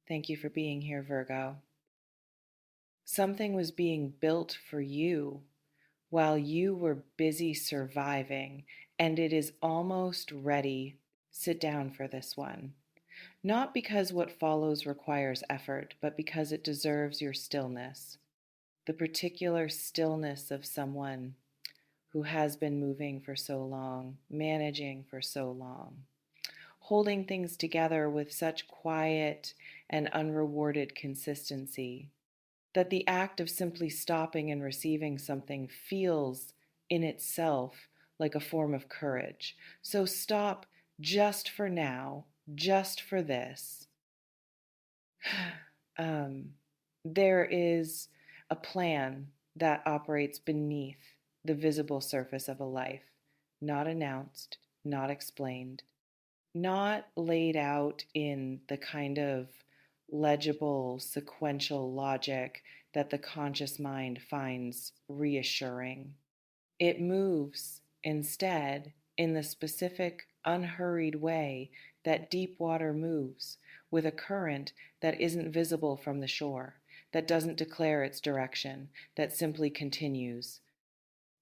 Thank you for being here, Virgo. Something was being built for you while you were busy surviving, and it is almost ready. Sit down for this one. Not because what follows requires effort, but because it deserves your stillness. The particular stillness of someone who has been moving for so long, managing for so long, holding things together with such quiet and unrewarded consistency that the act of simply stopping and receiving something feels in itself like a form of courage. So stop just for now, just for this. Um, there is a plan that operates beneath the visible surface of a life, not announced, not explained, not laid out in the kind of legible sequential logic that the conscious mind finds reassuring. It moves instead in the specific, unhurried way that deep water moves, with a current that isn't visible from the shore, that doesn't declare its direction, that simply continues,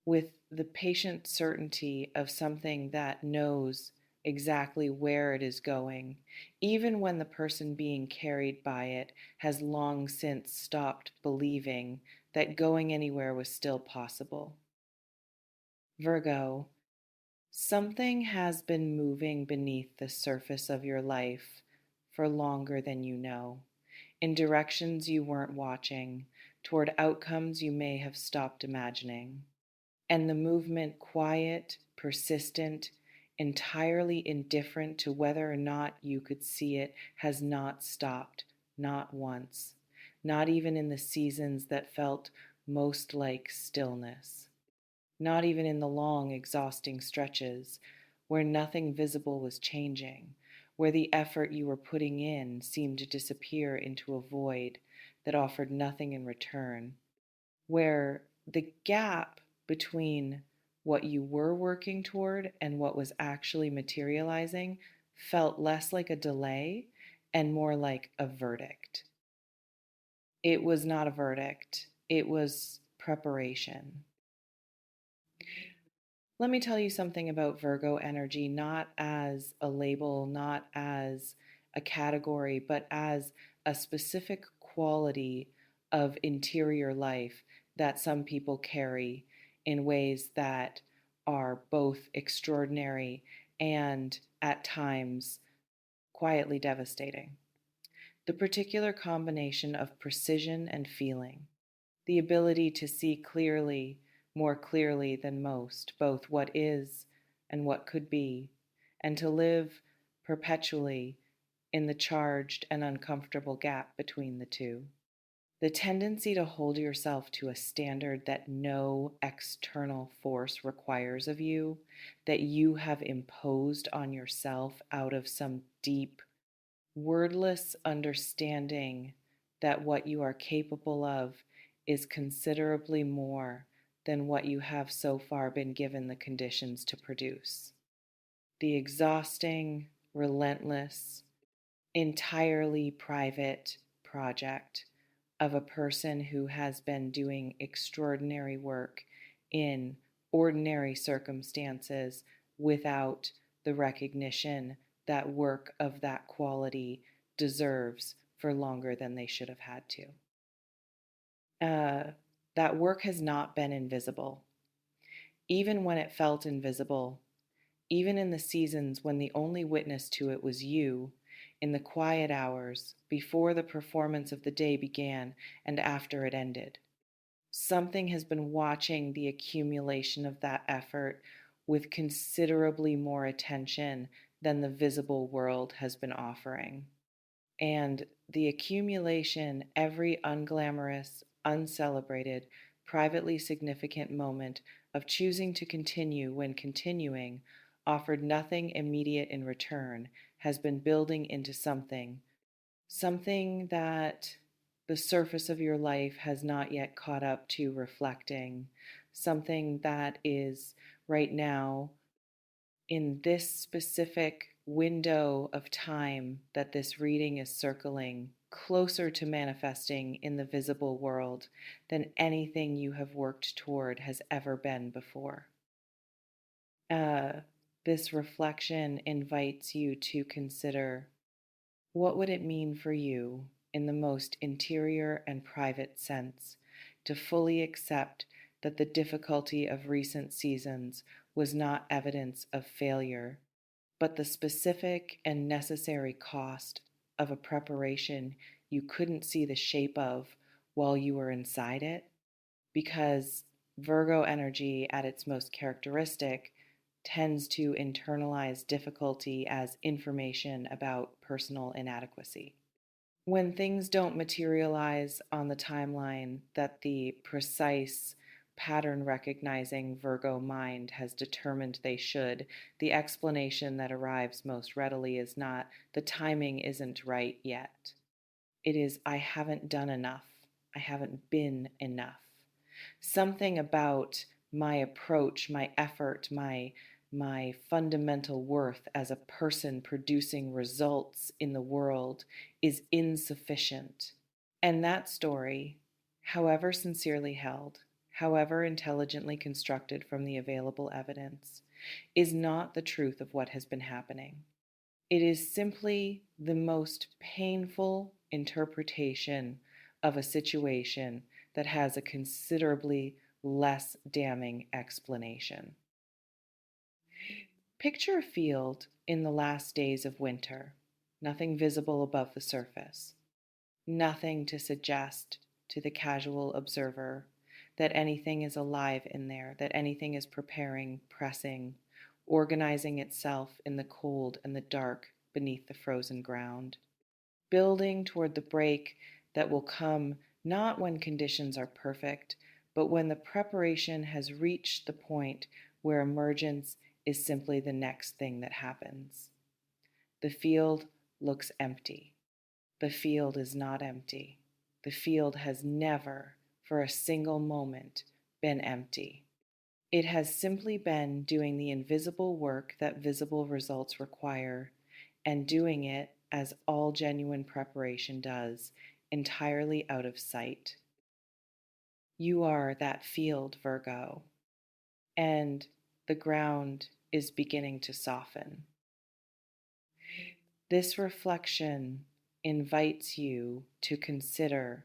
with the patient certainty of something that knows exactly where it is going, even when the person being carried by it has long since stopped believing that going anywhere was still possible. Virgo, something has been moving beneath the surface of your life for longer than you know, in directions you weren't watching, toward outcomes you may have stopped imagining. And the movement, quiet, persistent, entirely indifferent to whether or not you could see it, has not stopped, not once, not even in the seasons that felt most like stillness, not even in the long, exhausting stretches where nothing visible was changing, where the effort you were putting in seemed to disappear into a void that offered nothing in return, where the gap between what you were working toward and what was actually materializing felt less like a delay and more like a verdict. It was not a verdict, it was preparation. Let me tell you something about Virgo energy, not as a label, not as a category, but as a specific quality of interior life that some people carry in ways that are both extraordinary and at times quietly devastating. The particular combination of precision and feeling, the ability to see clearly, more clearly than most, both what is and what could be, and to live perpetually in the charged and uncomfortable gap between the two. The tendency to hold yourself to a standard that no external force requires of you, that you have imposed on yourself out of some deep, wordless understanding that what you are capable of is considerably more than what you have so far been given the conditions to produce. The exhausting, relentless, entirely private project of a person who has been doing extraordinary work in ordinary circumstances without the recognition that work of that quality deserves for longer than they should have had to. Uh, that work has not been invisible. Even when it felt invisible, even in the seasons when the only witness to it was you, in the quiet hours before the performance of the day began and after it ended. Something has been watching the accumulation of that effort with considerably more attention than the visible world has been offering. And the accumulation, every unglamorous, uncelebrated, privately significant moment of choosing to continue when continuing offered nothing immediate in return, has been building into something that the surface of your life has not yet caught up to reflecting, something that is right now in this specific window of time that this reading is circling closer to manifesting in the visible world than anything you have worked toward has ever been before. Uh, this reflection invites you to consider, what would it mean for you in the most interior and private sense to fully accept that the difficulty of recent seasons was not evidence of failure, but the specific and necessary cost of a preparation you couldn't see the shape of while you were inside it? Because Virgo energy, at its most characteristic, tends to internalize difficulty as information about personal inadequacy. When things don't materialize on the timeline that the precise pattern recognizing Virgo mind has determined they should, the explanation that arrives most readily is not, the timing isn't right yet. It is, I haven't done enough. I haven't been enough. Something about my approach, my effort, my fundamental worth as a person producing results in the world is insufficient. And that story, however sincerely held, however intelligently constructed from the available evidence, is not the truth of what has been happening. It is simply the most painful interpretation of a situation that has a considerably less damning explanation. Picture a field in the last days of winter, nothing visible above the surface, nothing to suggest to the casual observer that anything is alive in there, that anything is preparing, pressing, organizing itself in the cold and the dark beneath the frozen ground, building toward the break that will come not when conditions are perfect, but when the preparation has reached the point where emergence is simply the next thing that happens. The field looks empty. The field is not empty. The field has never, for a single moment, been empty. It has simply been doing the invisible work that visible results require, and doing it, as all genuine preparation does, entirely out of sight. You are that field, Virgo, and the ground is beginning to soften. This reflection invites you to consider,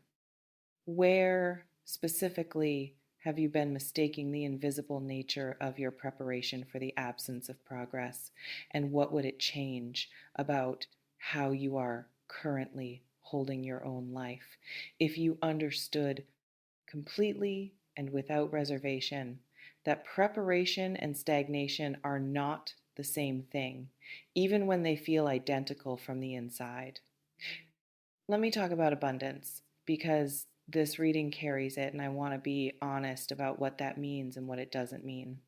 where specifically have you been mistaking the invisible nature of your preparation for the absence of progress, and what would it change about how you are currently holding your own life if you understood completely and without reservation that preparation and stagnation are not the same thing, even when they feel identical from the inside? Let me talk about abundance, because this reading carries it and I want to be honest about what that means and what it doesn't mean.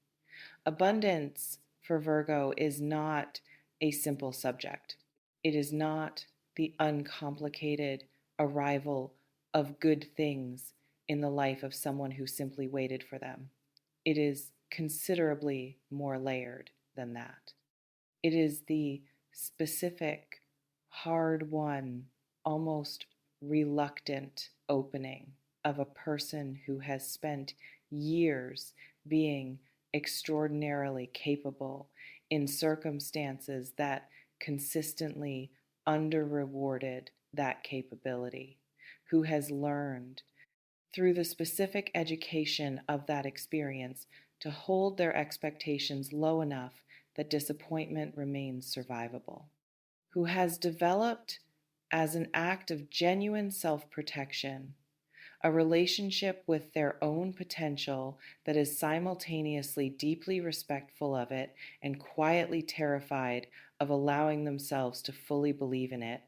Abundance for Virgo is not a simple subject. It is not the uncomplicated arrival of good things in the life of someone who simply waited for them. It is considerably more layered than that. It is the specific, hard won, almost reluctant opening of a person who has spent years being extraordinarily capable in circumstances that consistently under-rewarded that capability, who has learned through the specific education of that experience to hold their expectations low enough that disappointment remains survivable, who has developed, as an act of genuine self-protection, a relationship with their own potential that is simultaneously deeply respectful of it and quietly terrified of allowing themselves to fully believe in it,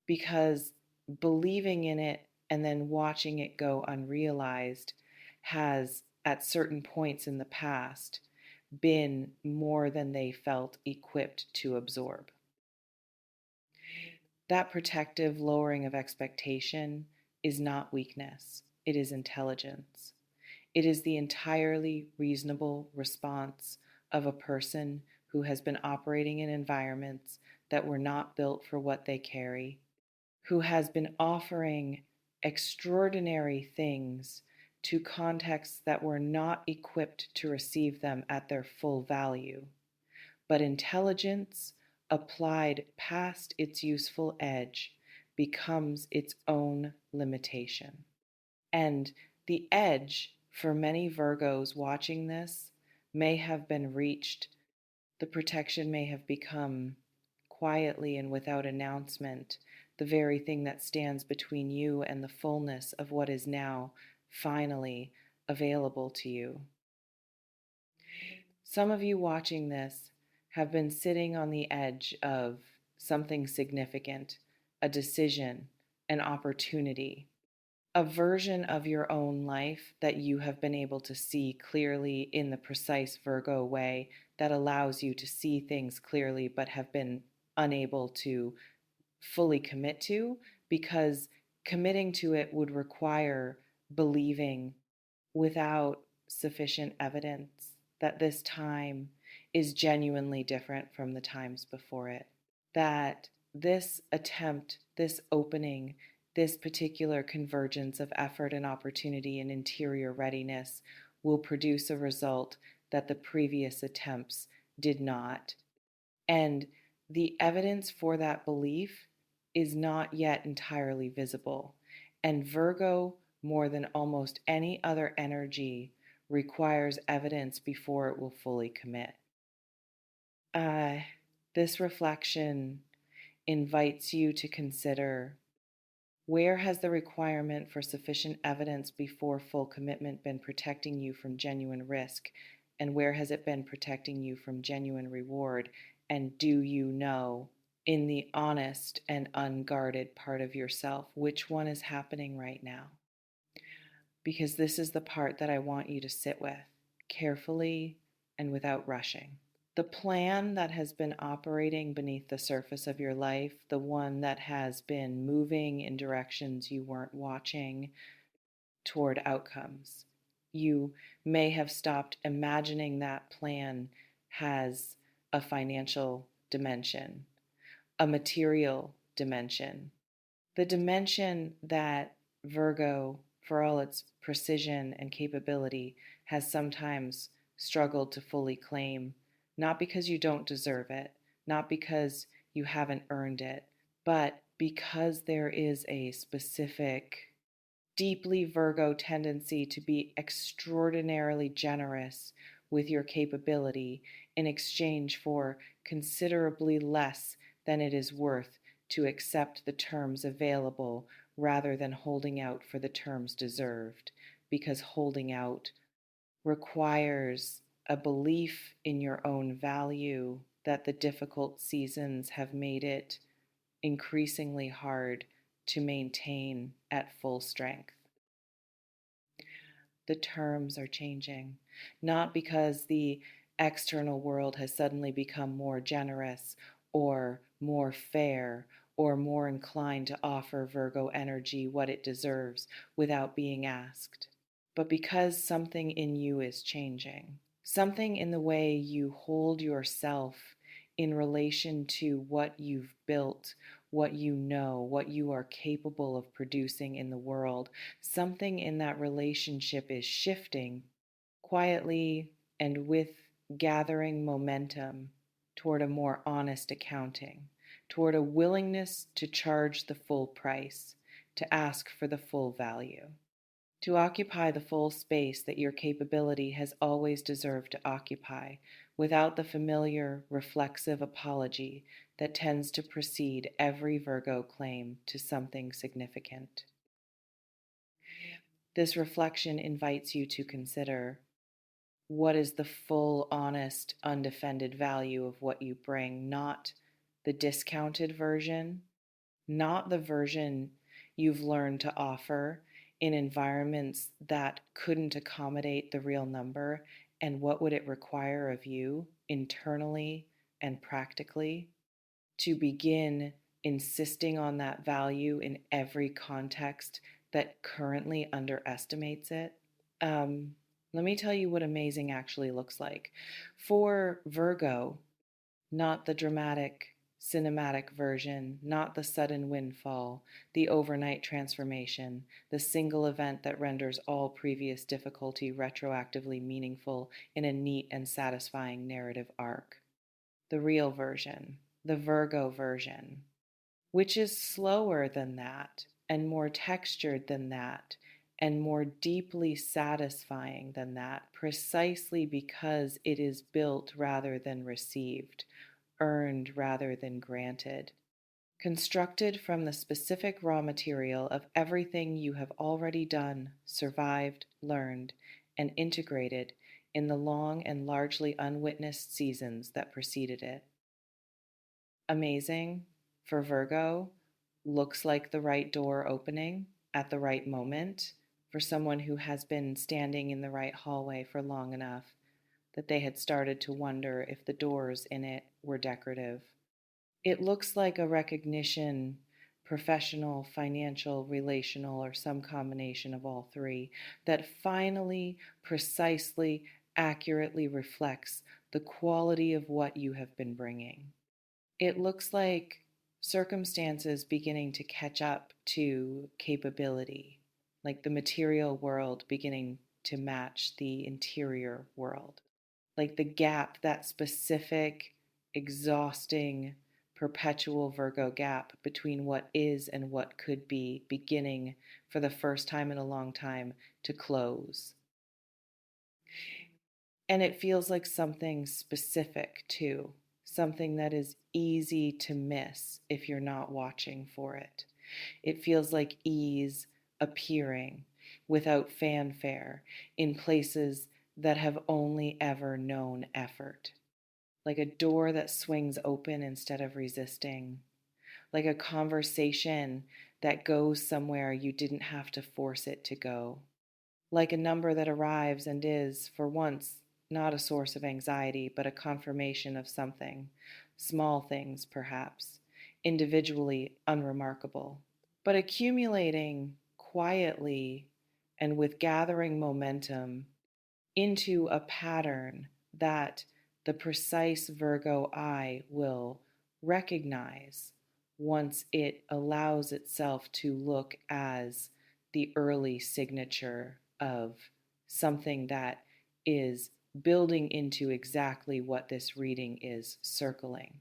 because believing in it and then watching it go unrealized has, at certain points in the past, been more than they felt equipped to absorb. That protective lowering of expectation is not weakness, it is intelligence. It is the entirely reasonable response of a person who has been operating in environments that were not built for what they carry, who has been offering extraordinary things to contexts that were not equipped to receive them at their full value. But intelligence applied past its useful edge becomes its own limitation. And the edge for many Virgos watching this may have been reached. The protection may have become, quietly and without announcement, the very thing that stands between you and the fullness of what is now finally available to you. Some of you watching this have been sitting on the edge of something significant, a decision, an opportunity, a version of your own life that you have been able to see clearly in the precise Virgo way that allows you to see things clearly but have been unable to fully commit to, because committing to it would require believing without sufficient evidence that this time is genuinely different from the times before it. That this attempt, this opening, this particular convergence of effort and opportunity and interior readiness will produce a result that the previous attempts did not. And the evidence for that belief is not yet entirely visible. And Virgo, more than almost any other energy, requires evidence before it will fully commit. This reflection invites you to consider, where has the requirement for sufficient evidence before full commitment been protecting you from genuine risk, and where has it been protecting you from genuine reward? And do you know, in the honest and unguarded part of yourself, which one is happening right now? Because this is the part that I want you to sit with carefully and without rushing. The plan that has been operating beneath the surface of your life, the one that has been moving in directions you weren't watching toward outcomes. You may have stopped imagining that plan has a financial dimension, a material dimension, the dimension that Virgo, for all its precision and capability, has sometimes struggled to fully claim, not because you don't deserve it, not because you haven't earned it, but because there is a specific, deeply Virgo tendency to be extraordinarily generous with your capability in exchange for considerably less than it is worth to accept the terms available rather than holding out for the terms deserved, because holding out requires a belief in your own value that the difficult seasons have made it increasingly hard to maintain at full strength. The terms are changing, not because the external world has suddenly become more generous or more fair or more inclined to offer Virgo energy what it deserves without being asked, but because something in you is changing. Something in the way you hold yourself in relation to what you've built, what you know, what you are capable of producing in the world. Something in that relationship is shifting quietly and with gathering momentum toward a more honest accounting, toward a willingness to charge the full price, to ask for the full value, to occupy the full space that your capability has always deserved to occupy, without the familiar reflexive apology that tends to precede every Virgo claim to something significant. This reflection invites you to consider, what is the full, honest, undefended value of what you bring, not the discounted version, not the version you've learned to offer in environments that couldn't accommodate the real number, and what would it require of you internally and practically to begin insisting on that value in every context that currently underestimates it. Let me tell you what amazing actually looks like. For Virgo, not the dramatic, cinematic version, not the sudden windfall, the overnight transformation, the single event that renders all previous difficulty retroactively meaningful in a neat and satisfying narrative arc. The real version, the Virgo version, which is slower than that and more textured than that and more deeply satisfying than that, precisely because it is built rather than received, earned rather than granted, constructed from the specific raw material of everything you have already done, survived, learned, and integrated in the long and largely unwitnessed seasons that preceded it. Amazing for Virgo looks like the right door opening at the right moment for someone who has been standing in the right hallway for long enough that they had started to wonder if the doors in it were decorative. It looks like a recognition, professional, financial, relational, or some combination of all three, that finally, precisely, accurately reflects the quality of what you have been bringing. It looks like circumstances beginning to catch up to capability, like the material world beginning to match the interior world, like the gap, that specific, exhausting, perpetual Virgo gap between what is and what could be, beginning for the first time in a long time to close. And it feels like something specific too, something that is easy to miss if you're not watching for it. It feels like ease appearing without fanfare in places that have only ever known effort, like a door that swings open instead of resisting, like a conversation that goes somewhere you didn't have to force it to go, like a number that arrives and is, for once, not a source of anxiety, but a confirmation of something, small things perhaps, individually unremarkable, but accumulating quietly and with gathering momentum into a pattern that the precise Virgo eye will recognize once it allows itself to look as the early signature of something that is building into exactly what this reading is circling.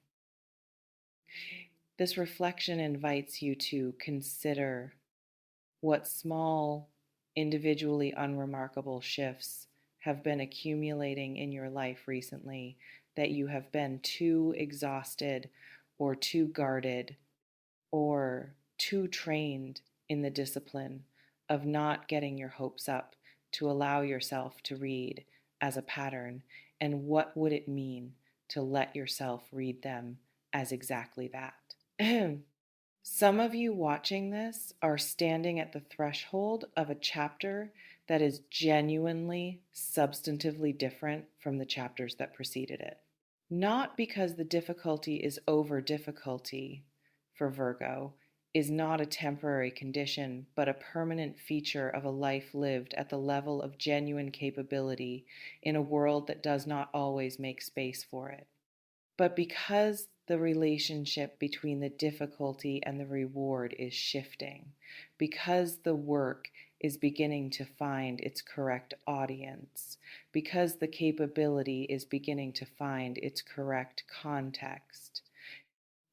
This reflection invites you to consider what small, individually unremarkable shifts have been accumulating in your life recently that you have been too exhausted or too guarded or too trained in the discipline of not getting your hopes up to allow yourself to read as a pattern. And what would it mean to let yourself read them as exactly that? Some of you watching this are standing at the threshold of a chapter that is genuinely, substantively different from the chapters that preceded it. Not because the difficulty is over difficulty for Virgo, is not a temporary condition, but a permanent feature of a life lived at the level of genuine capability in a world that does not always make space for it. But because the relationship between the difficulty and the reward is shifting, because the work is beginning to find its correct audience, because the capability is beginning to find its correct context,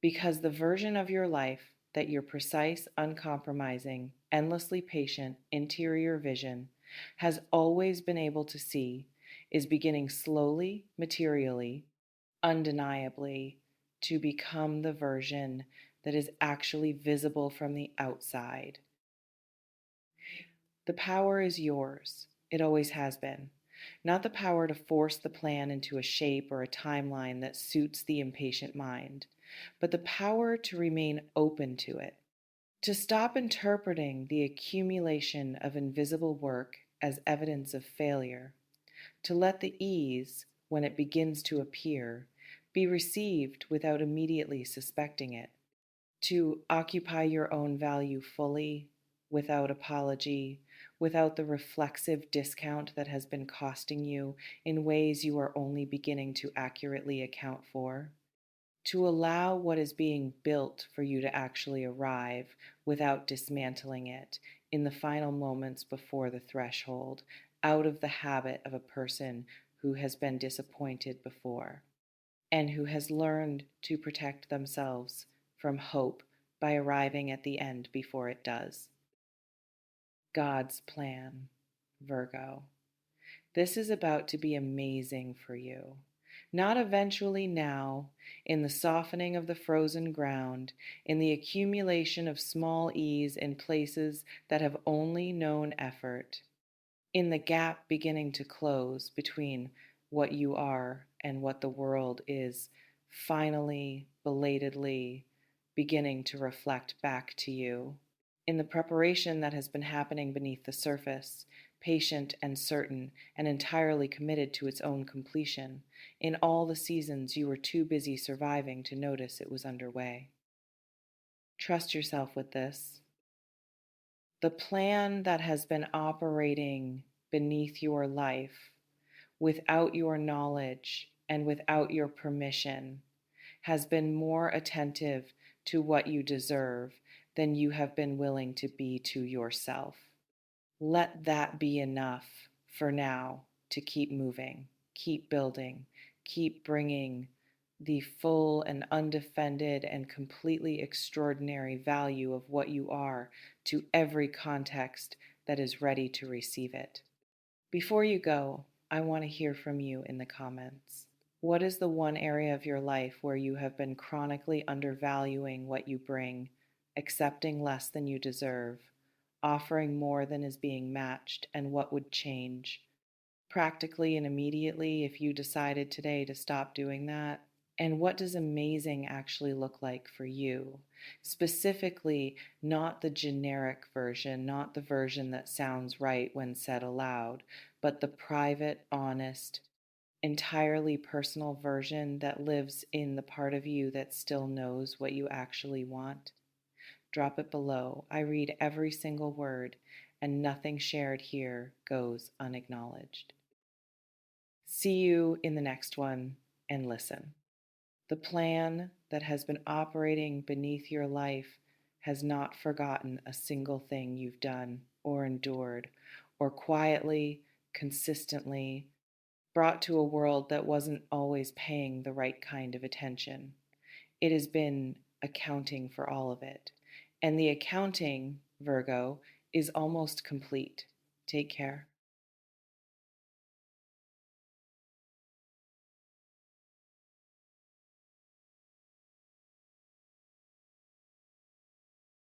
because the version of your life that your precise, uncompromising, endlessly patient interior vision has always been able to see is beginning slowly, materially, undeniably to become the version that is actually visible from the outside. The power is yours. It always has been. Not the power to force the plan into a shape or a timeline that suits the impatient mind, but the power to remain open to it, to stop interpreting the accumulation of invisible work as evidence of failure, to let the ease, when it begins to appear, be received without immediately suspecting it, to occupy your own value fully, without apology, without the reflexive discount that has been costing you in ways you are only beginning to accurately account for. to allow what is being built for you to actually arrive without dismantling it in the final moments before the threshold, out of the habit of a person who has been disappointed before and who has learned to protect themselves from hope by arriving at the end before it does. God's plan, Virgo. This is about to be amazing for you. Not eventually now, in the softening of the frozen ground, in the accumulation of small ease in places that have only known effort, in the gap beginning to close between what you are and what the world is finally, belatedly beginning to reflect back to you. In the preparation that has been happening beneath the surface, patient and certain and entirely committed to its own completion, in all the seasons you were too busy surviving to notice it was underway. Trust yourself with this. The plan that has been operating beneath your life without your knowledge and without your permission has been more attentive to what you deserve than you have been willing to be to yourself. Let that be enough for now to keep moving, keep building, keep bringing the full and undefended and completely extraordinary value of what you are to every context that is ready to receive it. Before you go, I want to hear from you in the comments. What is the one area of your life where you have been chronically undervaluing what you bring, accepting less than you deserve, offering more than is being matched, and what would change? Practically and immediately if you decided today to stop doing that? And what does amazing actually look like for you? Specifically, not the generic version, not the version that sounds right when said aloud, but the private, honest, entirely personal version that lives in the part of you that still knows what you actually want. Drop it below. I read every single word, and nothing shared here goes unacknowledged. See you in the next one, and listen. The plan that has been operating beneath your life has not forgotten a single thing you've done or endured or quietly, consistently brought to a world that wasn't always paying the right kind of attention. It has been accounting for all of it. And the accounting, Virgo, is almost complete. Take care.